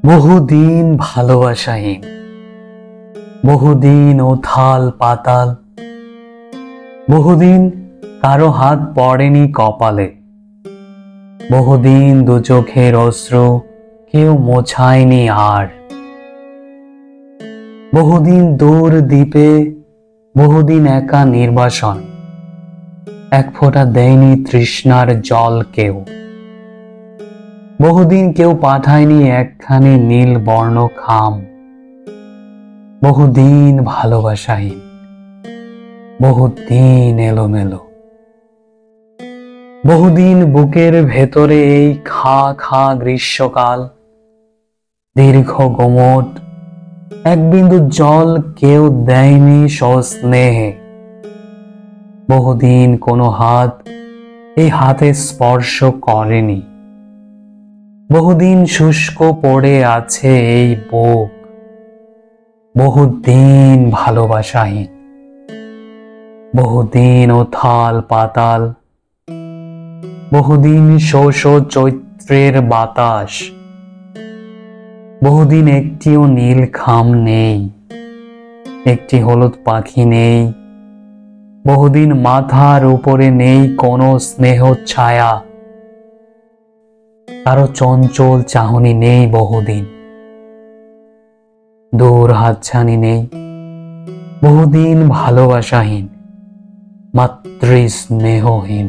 বহুদিন ভালোবাসাহীন, বহুদিন ওথাল পাতাল, বহুদিন কারো হাত পড়েনি কপালে, বহুদিন দু চোখের অশ্রু কেউ মোছায়নি আর, বহুদিন দূর দ্বীপে, বহুদিন একা নির্বাসন, এক ফোঁটা দেয়নি তৃষ্ণার জল কেউ, বহুদিন কেউ পাঠায়নি একখানি নীল বর্ণ খাম। বহুদিন ভালোবাসাহীন, বহুদিন এলোমেলো, বহুদিন বুকের ভেতরে এই খা খা গ্রীষ্মকাল, দীর্ঘ গোমট এক বিন্দু জল কেউ দেয়নি সস্নেহে। বহুদিন কোনো হাত এই হাতে স্পর্শ করেনি, বহুদিন শুষ্ক পড়ে আছে এই বুক। বহুদিন ভালোবাসাহীন, বহুদিন ওথাল পাতাল, বহুদিন শোষ চৈত্রের বাতাস, বহুদিন একটিও নীল খাম নেই, একটি হলুদ পাখি নেই, বহুদিন মাথার উপরে নেই কোনো স্নেহ ছায়া, কারো চঞ্চল চাহনি নেই, বহুদিন দূর হাতছানি নেই, বহুদিন ভালোবাসাহীন, মাতৃ স্নেহহীন।